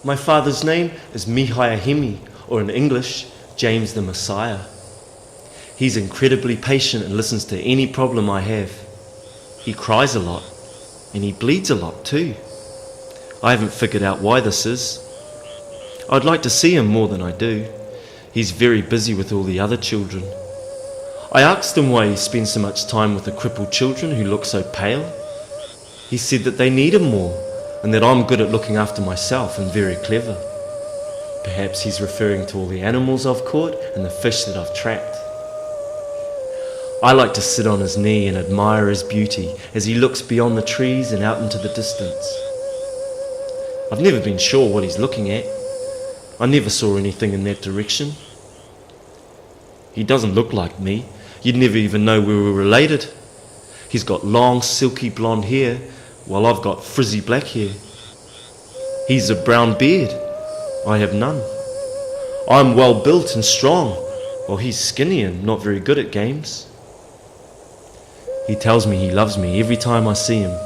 My father's name is Mihaiahimi, or in English, James the Messiah. He's incredibly patient and listens to any problem I have. He cries a lot, and he bleeds a lot too. I haven't figured out why this is. I'd like to see him more than I do. He's very busy with all the other children. I asked him why he spends so much time with the crippled children who look so pale. He said that they need him more, and that I'm good at looking after myself and very clever. Perhaps he's referring to all the animals I've caught and the fish that I've trapped. I like to sit on his knee and admire his beauty as he looks beyond the trees and out into the distance. I've never been sure what he's looking at. I never saw anything in that direction. He doesn't look like me. You'd never even know we were related. He's got long, silky blonde hair, while I've got frizzy black hair. He's a brown beard. I have none. I'm well built and strong, while he's skinny and not very good at games. He tells me he loves me every time I see him.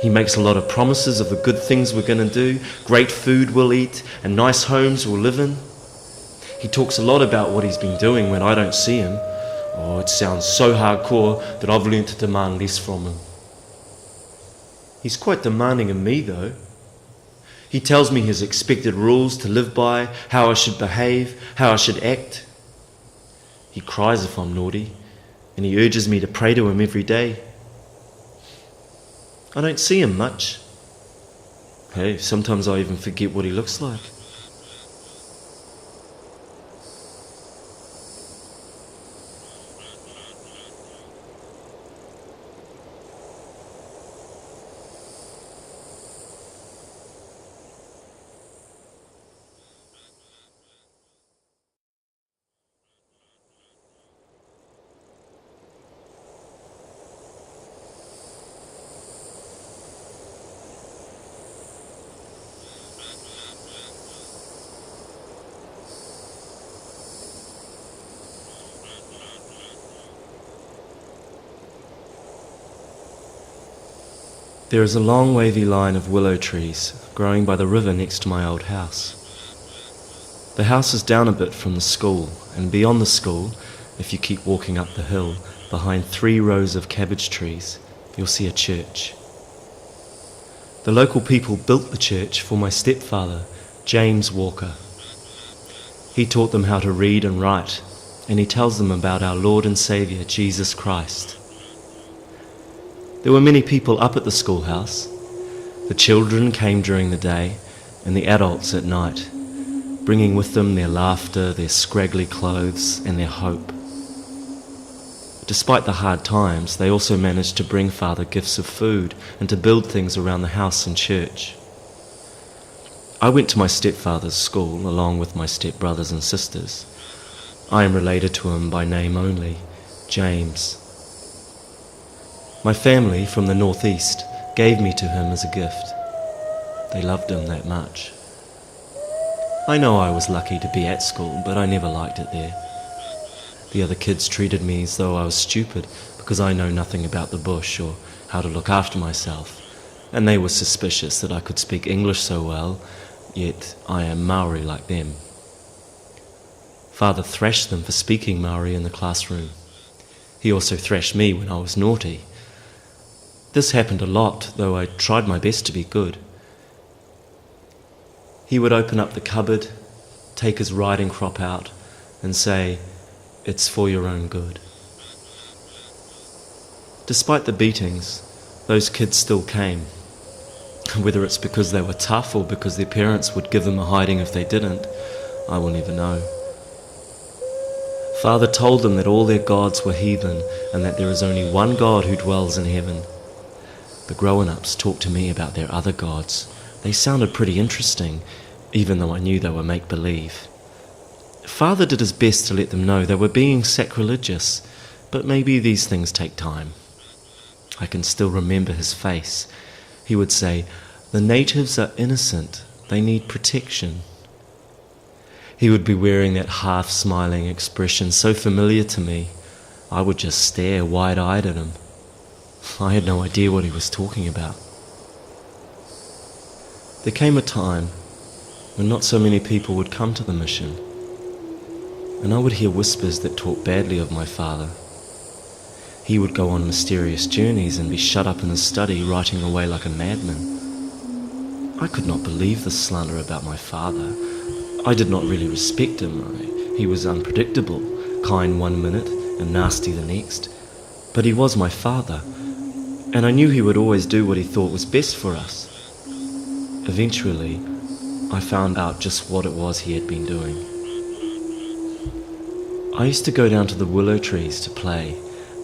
He makes a lot of promises of the good things we're going to do, great food we'll eat, and nice homes we'll live in. He talks a lot about what he's been doing when I don't see him. Oh, it sounds so hardcore that I've learned to demand less from him. He's quite demanding of me, though. He tells me his expected rules to live by, how I should behave, how I should act. He cries if I'm naughty, and he urges me to pray to him every day. I don't see him much. Hey, sometimes I even forget what he looks like. There is a long wavy line of willow trees growing by the river next to my old house. The house is down a bit from the school, and beyond the school, if you keep walking up the hill, behind 3 rows of cabbage trees, you'll see a church. The local people built the church for my stepfather, James Walker. He taught them how to read and write, and he tells them about our Lord and Saviour, Jesus Christ. There were many people up at the schoolhouse. The children came during the day, and the adults at night, bringing with them their laughter, their scraggly clothes, and their hope. Despite the hard times, they also managed to bring Father gifts of food and to build things around the house and church. I went to my stepfather's school along with my stepbrothers and sisters. I am related to him by name only, James. My family from the northeast gave me to him as a gift. They loved him that much. I know I was lucky to be at school, but I never liked it there. The other kids treated me as though I was stupid because I know nothing about the bush or how to look after myself, and they were suspicious that I could speak English so well, yet I am Maori like them. Father thrashed them for speaking Maori in the classroom. He also thrashed me when I was naughty. This happened a lot, though I tried my best to be good. He would open up the cupboard, take his riding crop out, and say, "It's for your own good." Despite the beatings, those kids still came. Whether it's because they were tough or because their parents would give them a hiding if they didn't, I will never know. Father told them that all their gods were heathen and that there is only one God who dwells in heaven. The grown-ups talked to me about their other gods. They sounded pretty interesting, even though I knew they were make-believe. Father did his best to let them know they were being sacrilegious, but maybe these things take time. I can still remember his face. He would say, "The natives are innocent. They need protection." He would be wearing that half-smiling expression so familiar to me, I would just stare wide-eyed at him. I had no idea what he was talking about. There came a time when not so many people would come to the mission, and I would hear whispers that talked badly of my father. He would go on mysterious journeys and be shut up in his study writing away like a madman. I could not believe the slander about my father. I did not really respect him. He was unpredictable, kind one minute and nasty the next. But he was my father, and I knew he would always do what he thought was best for us. Eventually, I found out just what it was he had been doing. I used to go down to the willow trees to play.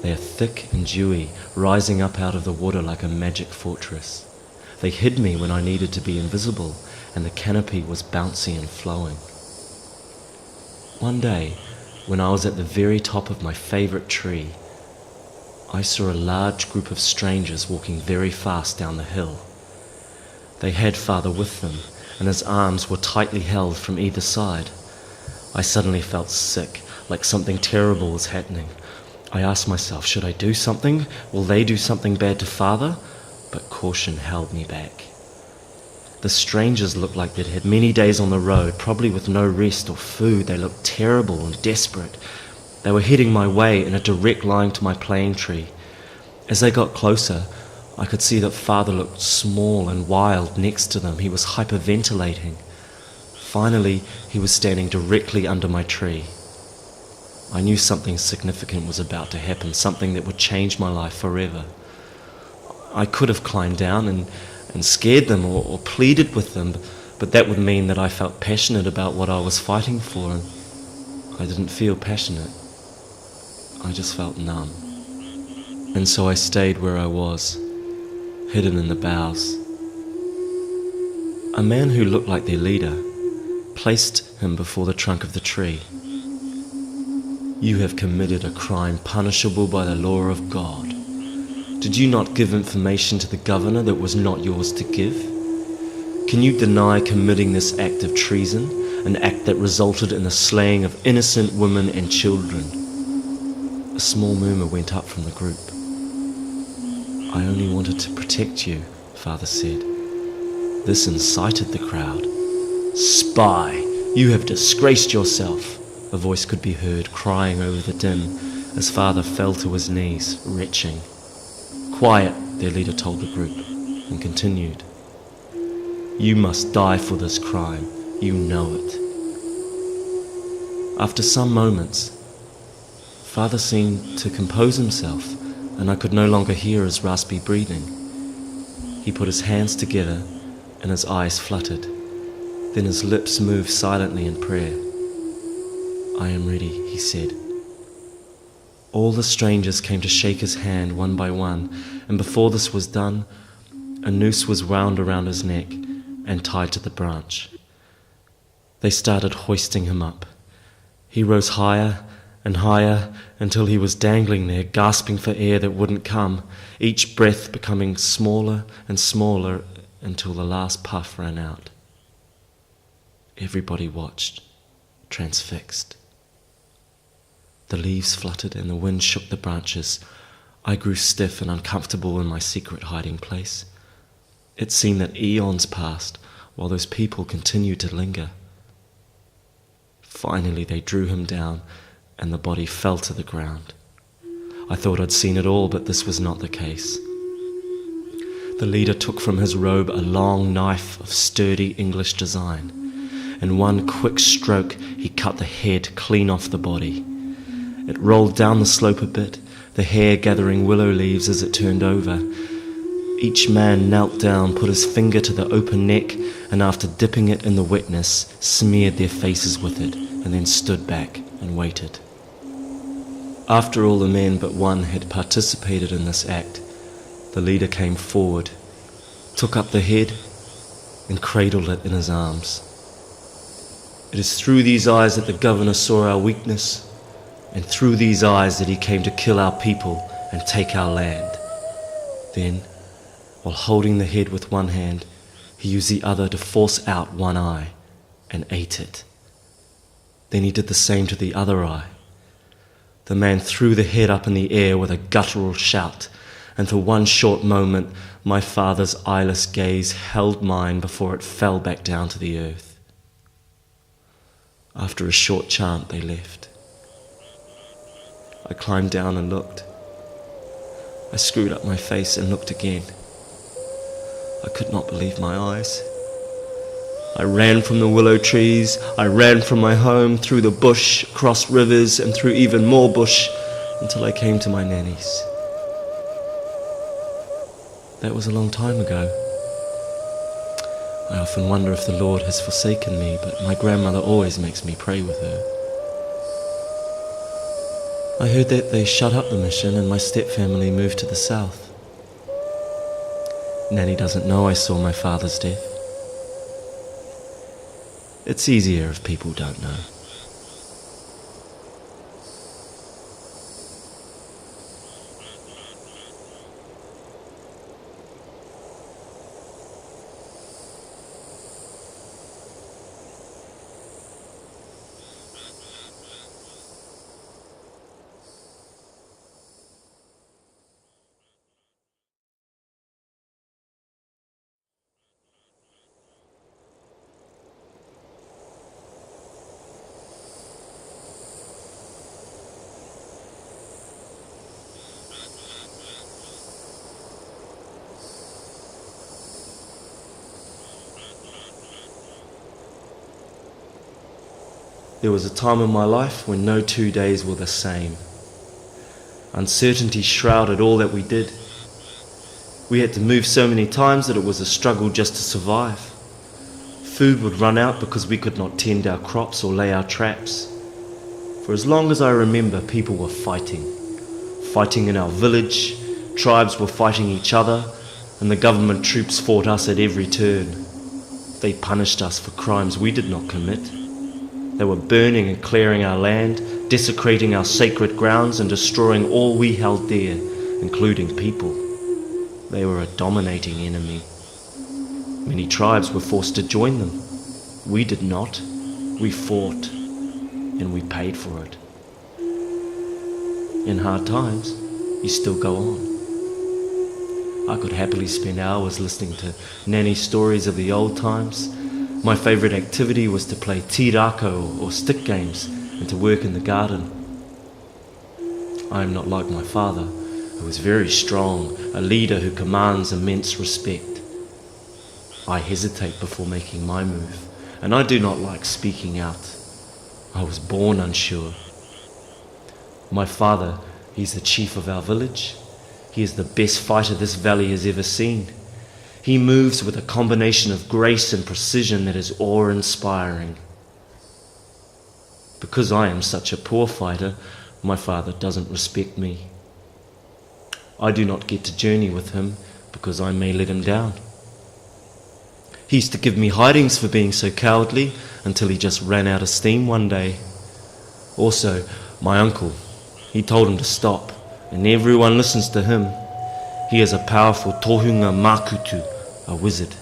They are thick and dewy, rising up out of the water like a magic fortress. They hid me when I needed to be invisible, and the canopy was bouncy and flowing. One day, when I was at the very top of my favourite tree, I saw a large group of strangers walking very fast down the hill. They had father with them, and his arms were tightly held from either side. I suddenly felt sick, like something terrible was happening. I asked myself, should I do something? Will they do something bad to father? But caution held me back. The strangers looked like they'd had many days on the road, probably with no rest or food. They looked terrible and desperate. They were heading my way in a direct line to my playing tree. As they got closer, I could see that father looked small and wild next to them. He was hyperventilating. Finally, he was standing directly under my tree. I knew something significant was about to happen, something that would change my life forever. I could have climbed down and scared them or pleaded with them, but that would mean that I felt passionate about what I was fighting for, and I didn't feel passionate. I just felt numb. And so I stayed where I was, hidden in the boughs. A man who looked like their leader placed him before the trunk of the tree. You have committed a crime punishable by the law of God. Did you not give information to the governor that was not yours to give? Can you deny committing this act of treason, an act that resulted in the slaying of innocent women and children? A small murmur went up from the group. I only wanted to protect you, father said. This incited the crowd. Spy! You have disgraced yourself! A voice could be heard crying over the din as father fell to his knees, retching. Quiet, their leader told the group, and continued. You must die for this crime. You know it. After some moments, father seemed to compose himself, and I could no longer hear his raspy breathing. He put his hands together, and his eyes fluttered. Then his lips moved silently in prayer. I am ready, he said. All the strangers came to shake his hand one by one, and before this was done, a noose was wound around his neck and tied to the branch. They started hoisting him up. He rose higher and higher until he was dangling there, gasping for air that wouldn't come, each breath becoming smaller and smaller until the last puff ran out. Everybody watched, transfixed. The leaves fluttered and the wind shook the branches. I grew stiff and uncomfortable in my secret hiding place. It seemed that eons passed while those people continued to linger. Finally they drew him down and the body fell to the ground. I thought I'd seen it all, but this was not the case. The leader took from his robe a long knife of sturdy English design. In one quick stroke he cut the head clean off the body. It rolled down the slope a bit, the hair gathering willow leaves as it turned over. Each man knelt down, put his finger to the open neck, and after dipping it in the wetness, smeared their faces with it, and then stood back and waited. After all the men but one had participated in this act, the leader came forward, took up the head, and cradled it in his arms. It is through these eyes that the governor saw our weakness, and through these eyes that he came to kill our people and take our land. Then, while holding the head with one hand, he used the other to force out one eye and ate it. Then he did the same to the other eye. The man threw the head up in the air with a guttural shout, and for one short moment my father's eyeless gaze held mine before it fell back down to the earth. After a short chant, they left. I climbed down and looked. I screwed up my face and looked again. I could not believe my eyes. I ran from the willow trees, I ran from my home, through the bush, across rivers and through even more bush, until I came to my nanny's. That was a long time ago. I often wonder if the Lord has forsaken me, but my grandmother always makes me pray with her. I heard that they shut up the mission and my stepfamily moved to the south. Nanny doesn't know I saw my father's death. It's easier if people don't know. There was a time in my life when no 2 days were the same. Uncertainty shrouded all that we did. We had to move so many times that it was a struggle just to survive. Food would run out because we could not tend our crops or lay our traps. For as long as I remember, people were fighting. Fighting in our village, tribes were fighting each other, and the government troops fought us at every turn. They punished us for crimes we did not commit. They were burning and clearing our land, desecrating our sacred grounds and destroying all we held dear, including people. They were a dominating enemy. Many tribes were forced to join them. We did not. We fought, and we paid for it. In hard times, you still go on. I could happily spend hours listening to Nanny stories of the old times. My favourite activity was to play tirako or stick games and to work in the garden. I am not like my father, who is very strong, a leader who commands immense respect. I hesitate before making my move, and I do not like speaking out. I was born unsure. My father, he's the chief of our village. He is the best fighter this valley has ever seen. He moves with a combination of grace and precision that is awe-inspiring. Because I am such a poor fighter, my father doesn't respect me. I do not get to journey with him because I may let him down. He used to give me hidings for being so cowardly until he just ran out of steam one day. Also, my uncle, he told him to stop, and everyone listens to him. He is a powerful tohunga makutu, a wizard.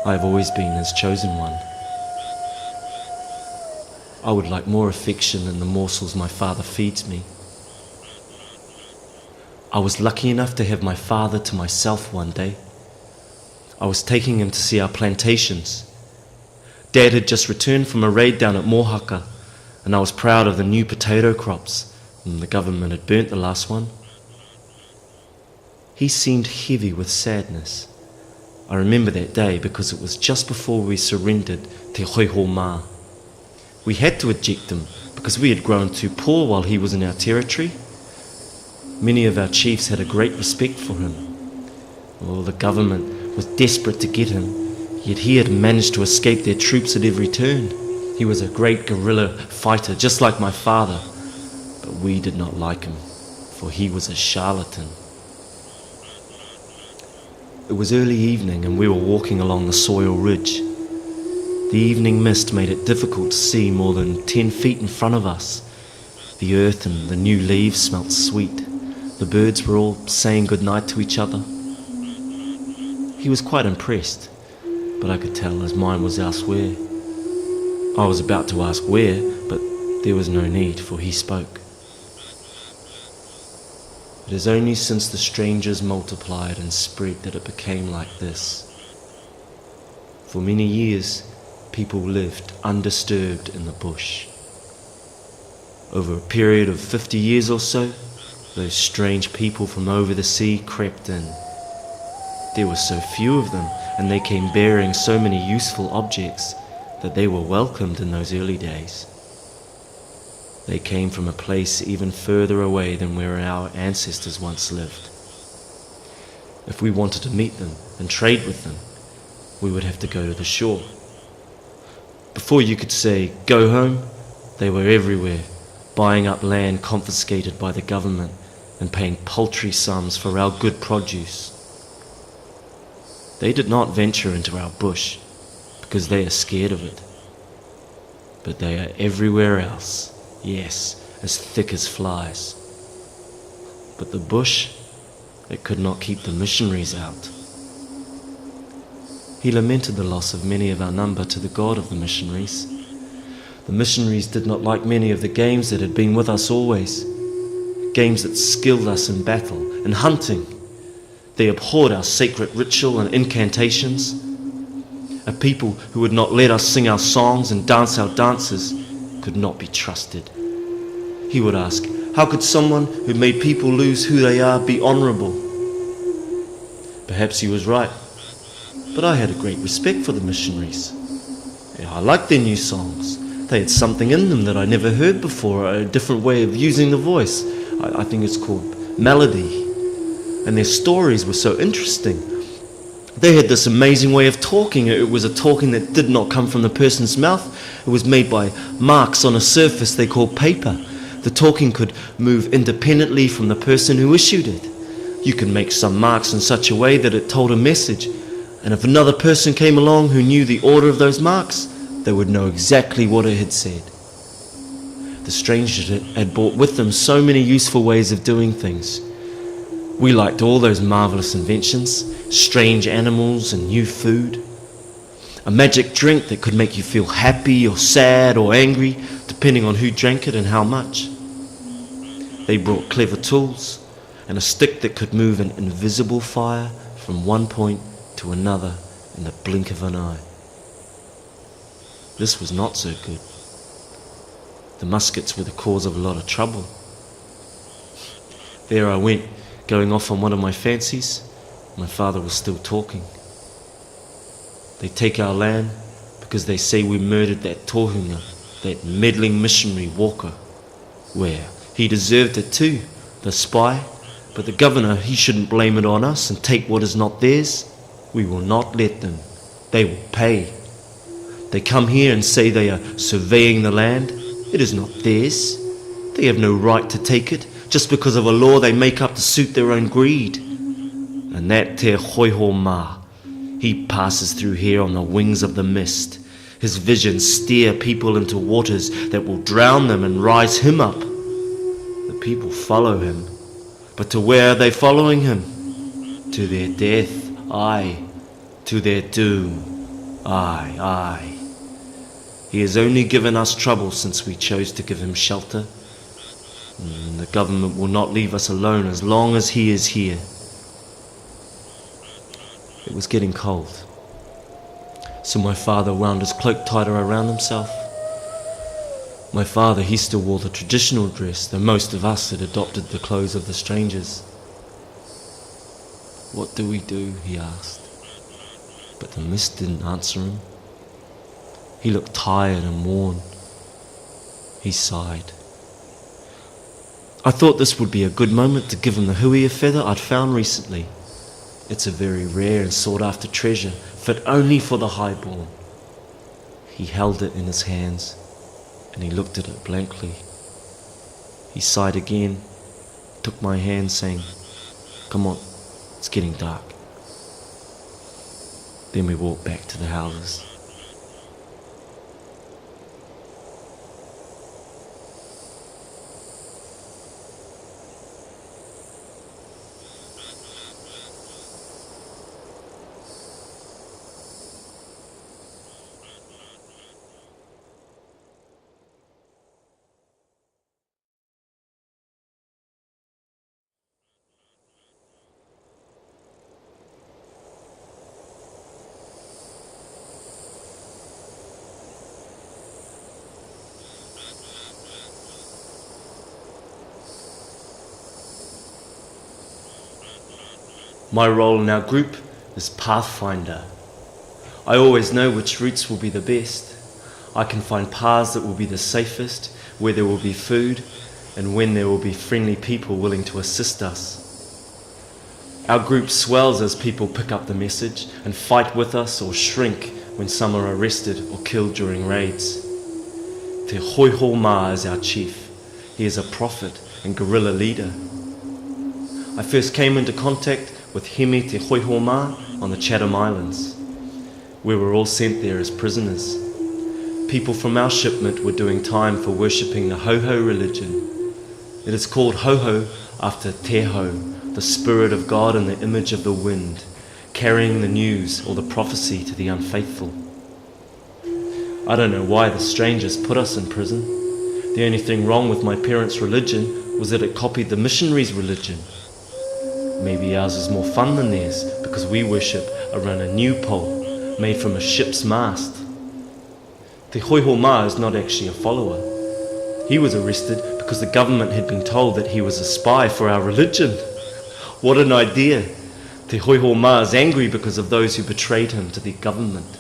I have always been his chosen one. I would like more affection than the morsels my father feeds me. I was lucky enough to have my father to myself one day. I was taking him to see our plantations. Dad had just returned from a raid down at Mohaka, and I was proud of the new potato crops, and the government had burnt the last one. He seemed heavy with sadness. I remember that day because it was just before we surrendered Te Hoiho. We had to eject him because we had grown too poor while he was in our territory. Many of our chiefs had a great respect for him. Well, the government was desperate to get him, yet he had managed to escape their troops at every turn. He was a great guerrilla fighter, just like my father, but we did not like him, for he was a charlatan. It was early evening and we were walking along the soil ridge. The evening mist made it difficult to see more than 10 feet in front of us. The earth and the new leaves smelt sweet. The birds were all saying goodnight to each other. He was quite impressed, but I could tell his mind was elsewhere. I was about to ask where, but there was no need, for he spoke. It is only since the strangers multiplied and spread that it became like this. For many years, people lived undisturbed in the bush. Over a period of 50 years or so, those strange people from over the sea crept in. There were so few of them, and they came bearing so many useful objects, that they were welcomed in those early days. They came from a place even further away than where our ancestors once lived. If we wanted to meet them and trade with them, we would have to go to the shore. Before you could say, "Go home," they were everywhere, buying up land confiscated by the government and paying paltry sums for our good produce. They did not venture into our bush because they are scared of it. But they are everywhere else, yes, as thick as flies. But the bush, it could not keep the missionaries out. He lamented the loss of many of our number to the God of the missionaries. The missionaries did not like many of the games that had been with us always, games that skilled us in battle and hunting. They abhorred our sacred ritual and incantations. A people who would not let us sing our songs and dance our dances could not be trusted. He would ask, how could someone who made people lose who they are be honourable? Perhaps he was right, but I had a great respect for the missionaries. I liked their new songs. They had something in them that I never heard before, a different way of using the voice. I think it's called melody. And their stories were so interesting. They had this amazing way of talking. It was a talking that did not come from the person's mouth. It was made by marks on a surface they called paper. The talking could move independently from the person who issued it. You could make some marks in such a way that it told a message, and if another person came along who knew the order of those marks, they would know exactly what it had said. The strangers had brought with them so many useful ways of doing things. We liked all those marvellous inventions, strange animals and new food. A magic drink that could make you feel happy or sad or angry, depending on who drank it and how much. They brought clever tools and a stick that could move an invisible fire from one point to another in the blink of an eye. This was not so good. The muskets were the cause of a lot of trouble. There I went, going off on one of my fancies. My father was still talking. They take our land because they say we murdered that tohunga, that meddling missionary Walker. Well, he deserved it too, the spy. But the governor, he shouldn't blame it on us and take what is not theirs. We will not let them. They will pay. They come here and say they are surveying the land. It is not theirs. They have no right to take it, just because of a law they make up to suit their own greed. And that Te Hoiho Ma, he passes through here on the wings of the mist. His visions steer people into waters that will drown them and rise him up. The people follow him. But to where are they following him? To their death, aye. To their doom, aye, aye. He has only given us trouble since we chose to give him shelter. And the government will not leave us alone as long as he is here. It was getting cold, so my father wound his cloak tighter around himself. My father, he still wore the traditional dress, though most of us had adopted the clothes of the strangers. What do we do? He asked. But the mist didn't answer him. He looked tired and worn. He sighed. I thought this would be a good moment to give him the huia feather I'd found recently. It's a very rare and sought-after treasure, fit only for the highborn. He held it in his hands, and he looked at it blankly. He sighed again, took my hand, saying, "Come on, it's getting dark." Then we walked back to the houses. My role in our group is Pathfinder. I always know which routes will be the best. I can find paths that will be the safest, where there will be food, and when there will be friendly people willing to assist us. Our group swells as people pick up the message and fight with us or shrink when some are arrested or killed during raids. Te Hoiho Ma is our chief. He is a prophet and guerrilla leader. I first came into contact with Hime Te Hoiho Ma on the Chatham Islands. We were all sent there as prisoners. People from our shipment were doing time for worshipping the Hoho religion. It is called Hoho after Tuhoe, the spirit of God in the image of the wind, carrying the news or the prophecy to the unfaithful. I don't know why the strangers put us in prison. The only thing wrong with my parents' religion was that it copied the missionaries' religion. Maybe ours is more fun than theirs because we worship around a new pole made from a ship's mast. Te Hoiho Ma is not actually a follower. He was arrested because the government had been told that he was a spy for our religion. What an idea! Te Hoiho Ma is angry because of those who betrayed him to the government.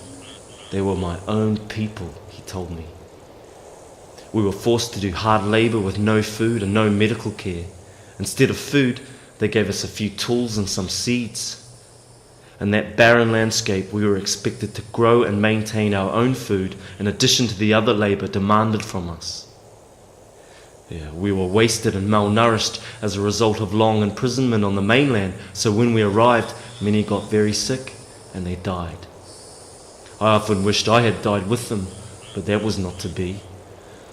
They were my own people, he told me. We were forced to do hard labour with no food and no medical care. Instead of food, they gave us a few tools and some seeds. In that barren landscape, we were expected to grow and maintain our own food in addition to the other labour demanded from us. We were wasted and malnourished as a result of long imprisonment on the mainland, so when we arrived, many got very sick and they died. I often wished I had died with them, but that was not to be.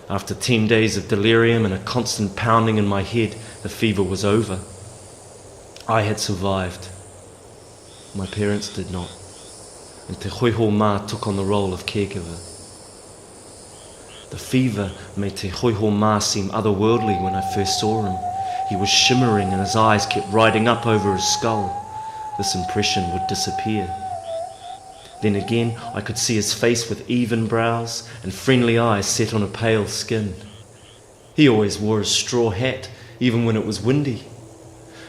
After 10 days of delirium and a constant pounding in my head, the fever was over. I had survived. My parents did not, and Te Hoiho Ma took on the role of caregiver. The fever made Te Hoiho Ma seem otherworldly when I first saw him. He was shimmering and his eyes kept riding up over his skull. This impression would disappear. Then again, I could see his face with even brows and friendly eyes set on a pale skin. He always wore a straw hat, even when it was windy.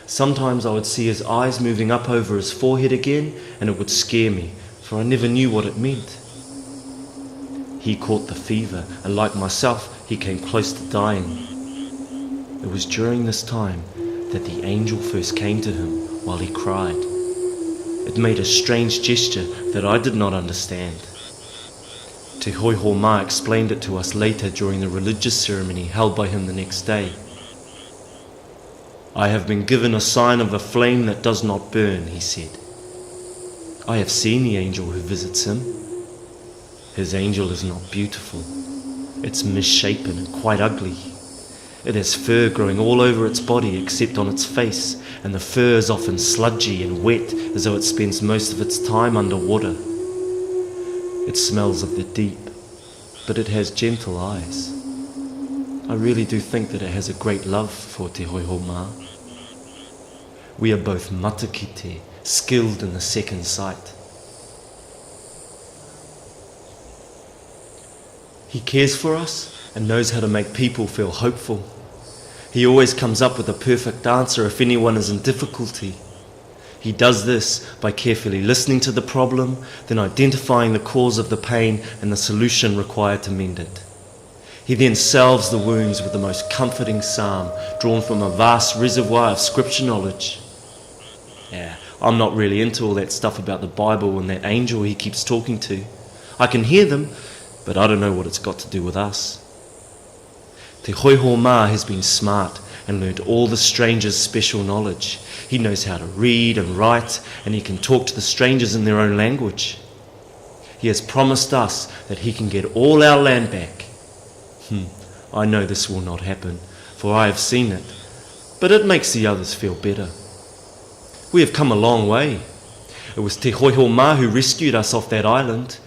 Sometimes I would see his eyes moving up over his forehead again, and it would scare me, for I never knew what it meant. He caught the fever, and like myself, he came close to dying. It was during this time that the angel first came to him while he cried. It made a strange gesture that I did not understand. Te Hoiho Ma explained it to us later during the religious ceremony held by him the next day. I have been given a sign of a flame that does not burn, he said. I have seen the angel who visits him. His angel is not beautiful. It's misshapen and quite ugly. It has fur growing all over its body except on its face, and the fur is often sludgy and wet as though it spends most of its time underwater. It smells of the deep, but it has gentle eyes. I really do think that it has a great love for Te Hoiho Ma. We are both matakite, skilled in the second sight. He cares for us and knows how to make people feel hopeful. He always comes up with a perfect answer if anyone is in difficulty. He does this by carefully listening to the problem, then identifying the cause of the pain and the solution required to mend it. He then salves the wounds with the most comforting psalm drawn from a vast reservoir of scripture knowledge. I'm not really into all that stuff about the Bible and that angel he keeps talking to. I can hear them, but I don't know what it's got to do with us. Te Hoiho Ma has been smart and learned all the strangers' special knowledge. He knows how to read and write, and he can talk to the strangers in their own language. He has promised us that he can get all our land back. I know this will not happen, for I have seen it, but it makes the others feel better. We have come a long way. It was Te Hoiho Ma who rescued us off that island.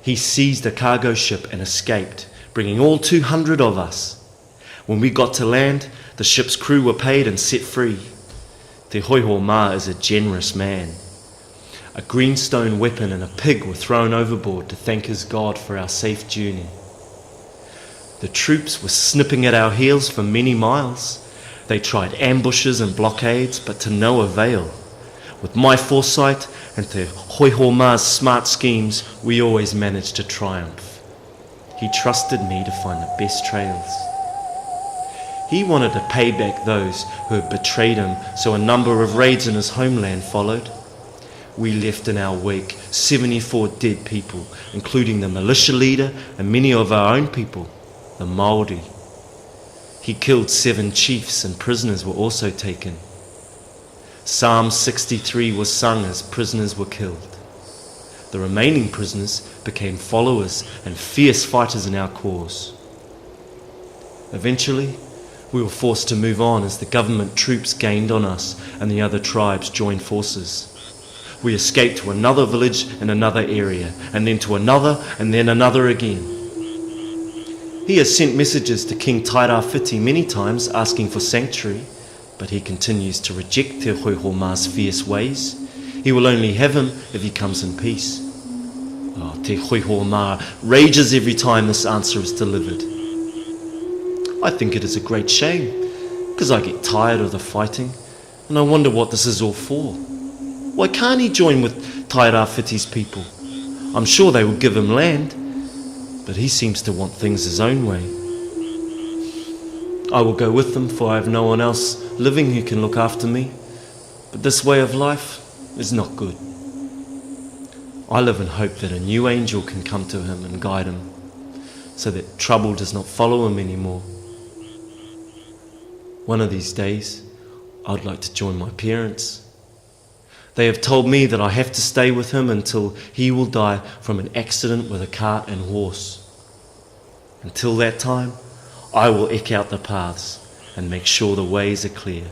He seized a cargo ship and escaped, bringing all 200 of us. When we got to land, the ship's crew were paid and set free. Te Hoiho Ma is a generous man. A greenstone weapon and a pig were thrown overboard to thank his God for our safe journey. The troops were snipping at our heels for many miles. They tried ambushes and blockades, but to no avail. With my foresight and Te Hoihoma's smart schemes, we always managed to triumph. He trusted me to find the best trails. He wanted to pay back those who had betrayed him, so a number of raids in his homeland followed. We left in our wake 74 dead people, including the militia leader and many of our own people, the Māori. He killed 7 chiefs and prisoners were also taken. Psalm 63 was sung as prisoners were killed. The remaining prisoners became followers and fierce fighters in our cause. Eventually, we were forced to move on as the government troops gained on us and the other tribes joined forces. We escaped to another village in another area, and then to another, and then another again. He has sent messages to King Tairawhiti many times asking for sanctuary, but he continues to reject Te Hoihoma's fierce ways. He will only have him if he comes in peace. Oh, Te Hoihoma rages every time this answer is delivered. I think it is a great shame, because I get tired of the fighting, and I wonder what this is all for. Why can't he join with Tairawhiti's people? I'm sure they will give him land, but he seems to want things his own way. I will go with them, for I have no one else living who can look after me, but this way of life is not good. I live in hope that a new angel can come to him and guide him, so that trouble does not follow him anymore. One of these days, I'd like to join my parents. They have told me that I have to stay with him until he will die from an accident with a cart and horse. Until that time, I will eke out the paths and make sure the ways are clear.